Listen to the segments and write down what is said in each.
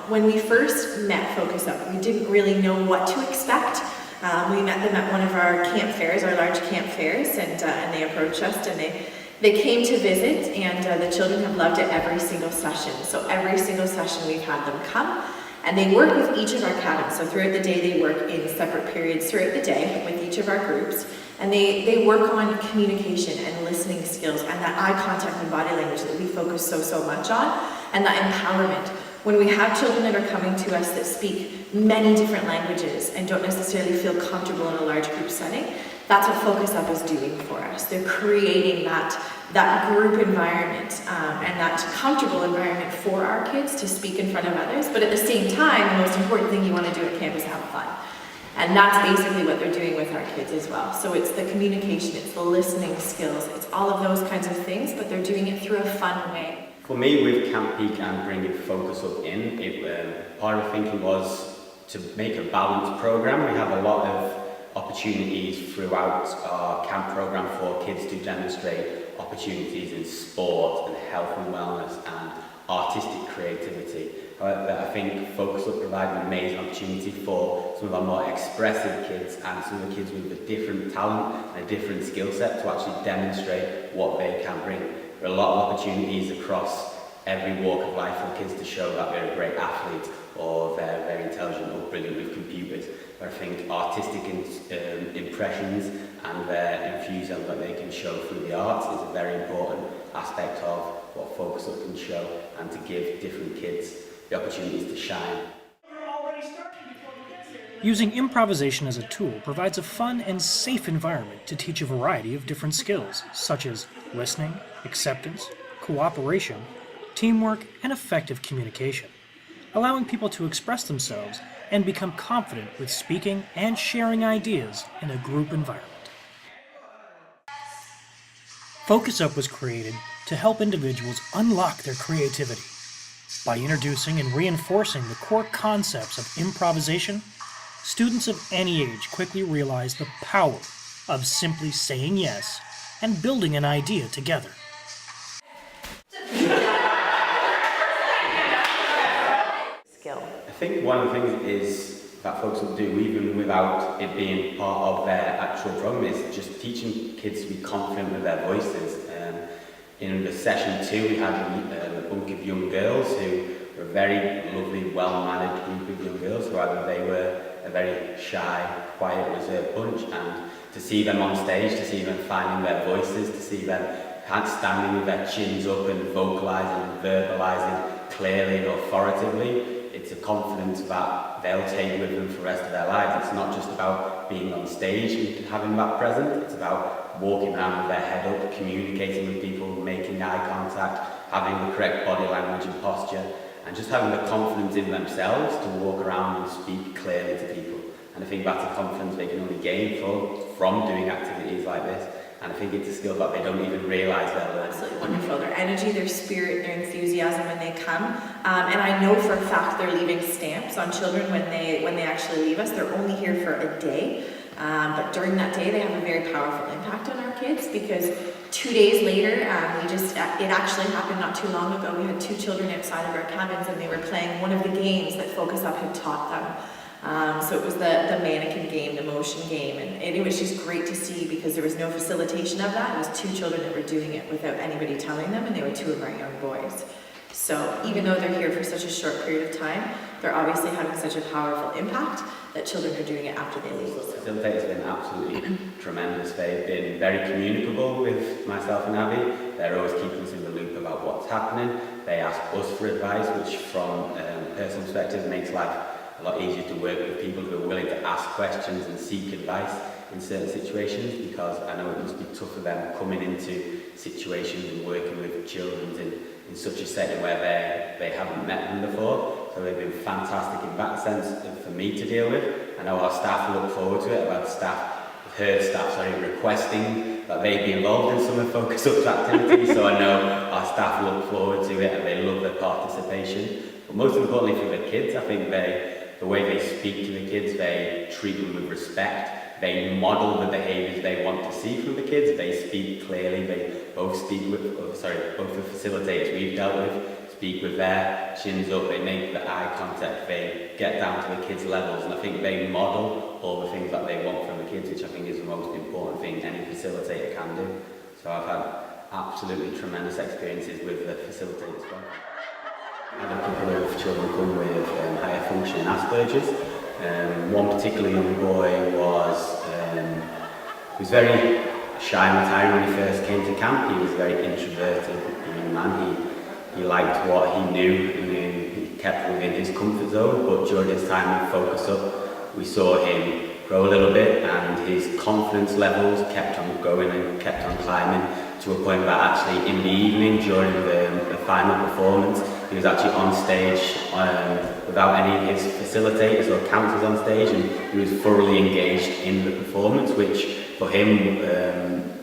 when we first met Focus Up, we didn't really know what to expect. We met them at one of our camp fairs, our large camp fairs, and they approached us, and they came to visit, and the children have loved it every single session. So every single session we've had them come, and they work with each of our cabins. So throughout the day they work in separate periods throughout the day with each of our groups, and they work on communication and listening skills and that eye contact and body language that we focus so much on, and that empowerment. When we have children that are coming to us that speak many different languages and don't necessarily feel comfortable in a large group setting, that's what Focus Up is doing for us. They're creating that group environment and that comfortable environment for our kids to speak in front of others, but at the same time, the most important thing you want to do at camp is have fun. And that's basically what they're doing with our kids as well. So it's the communication, it's the listening skills, it's all of those kinds of things, but they're doing it through a fun way. For me, with Camp Peak and bringing Focus Up in, part of the thinking was to make a balanced program. We have a lot of opportunities throughout our camp program for kids to demonstrate opportunities in sport and health and wellness and artistic creativity. However, I think Focus Up provides an amazing opportunity for some of our more expressive kids and some of the kids with a different talent and a different skill set to actually demonstrate what they can bring. There are a lot of opportunities across every walk of life for kids to show that they're a great athlete or they're very intelligent or brilliant with computers. But I think artistic impressions and their enthusiasm that they can show through the arts is a very important aspect of what Focus Up can show, and to give different kids the opportunities to shine. Using improvisation as a tool provides a fun and safe environment to teach a variety of different skills, such as listening, acceptance, cooperation, teamwork, and effective communication, allowing people to express themselves and become confident with speaking and sharing ideas in a group environment. Focus Up was created to help individuals unlock their creativity. By introducing and reinforcing the core concepts of improvisation, students of any age quickly realize the power of simply saying yes and building an idea together. Skill. I think one of the things is that Focus Up do, even without it being part of their actual program, is just teaching kids to be confident with their voices. In the session 2, we had a bunch of young girls who were a very lovely, well-mannered group of young girls, who either they were a very shy, quiet, reserved bunch, and to see them on stage, to see them finding their voices, to see them standing with their chins up and vocalising and verbalising clearly and authoritatively, it's a confidence that they'll take with them for the rest of their lives. It's not just about being on stage and having that present, it's about walking around with their head up, communicating with people, making eye contact, having the correct body language and posture, and just having the confidence in themselves to walk around and speak clearly to people. And I think that's a confidence they can only gain from doing activities like this. And I think it's a skill that they don't even realise they're learning. Absolutely wonderful. Their energy, their spirit, their enthusiasm when they come. And I know for a fact they're leaving stamps on children when they actually leave us. They're only here for a day. But during that day, they have a very powerful impact on our kids, because 2 days later, it actually happened not too long ago. We had 2 children outside of our cabins, and they were playing one of the games that Focus Up had taught them. So it was the mannequin game, the motion game, and it was just great to see, because there was no facilitation of that. It was 2 children that were doing it without anybody telling them, and they were 2 of our young boys. So even though they're here for such a short period of time, they're obviously having such a powerful impact that children are doing it after they leave. Facilitators have been absolutely tremendous. They've been very communicable with myself and Abby. They're always keeping us in the loop about what's happening. They ask us for advice, which from a personal perspective makes life a lot easier to work with people who are willing to ask questions and seek advice in certain situations, because I know it must be tough for them coming into situations and working with children in such a setting where they haven't met them before. So they've been fantastic in that sense for me to deal with. I know our staff look forward to it. I've heard staff requesting that they be involved in some of Focus Up's activities, so I know our staff look forward to it and they love their participation. But most importantly for the kids, I think the way they speak to the kids, they treat them with respect, they model the behaviours they want to see from the kids, they speak clearly, they both the facilitators we've dealt with speak with their chins up, they make the eye contact, they get down to the kids' levels, and I think they model all the things that they want from the kids, which I think is the most important thing any facilitator can do. So I've had absolutely tremendous experiences with the facilitators. I had a couple of children come with higher functioning Asperger's. One particular young boy was very shy and retiring when he first came to camp. He was a very introverted young man. He liked what he knew and he kept within his comfort zone, but during his time at Focus Up, we saw him grow a little bit and his confidence levels kept on going and kept on climbing to a point that actually in the evening during the final performance, he was actually on stage without any of his facilitators or counselors on stage, and he was thoroughly engaged in the performance, which for him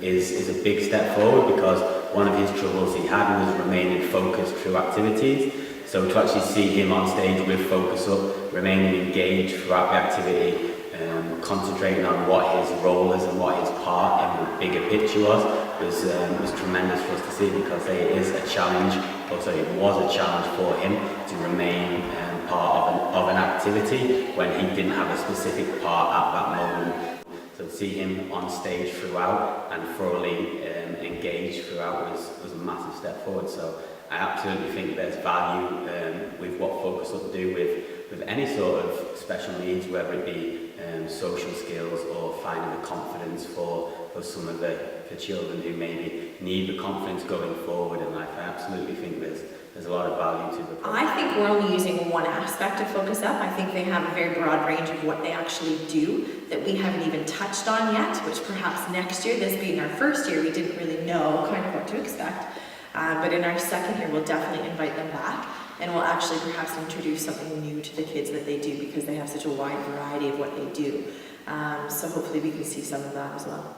is a big step forward, because one of his troubles he had was remaining focused through activities. So to actually see him on stage with Focus Up, remaining engaged throughout the activity, concentrating on what his role is and what his part in the bigger picture was tremendous for us to see, because it is a challenge, also it was a challenge for him to remain part of an activity when he didn't have a specific part at that moment. So to see him on stage throughout and thoroughly engaged throughout was a massive step forward. So I absolutely think there's value with what Focus Up do with any sort of special needs, whether it be social skills or finding the confidence for some of the children who maybe need the confidence going forward in life. I absolutely think there's a lot of value to the program. I think we're only using one aspect of Focus Up. I think they have a very broad range of what they actually do that we haven't even touched on yet, which perhaps next year, this being our first year, we didn't really know kind of what to expect. But in our second year, we'll definitely invite them back, and we'll actually perhaps introduce something new to the kids that they do, because they have such a wide variety of what they do. So hopefully we can see some of that as well.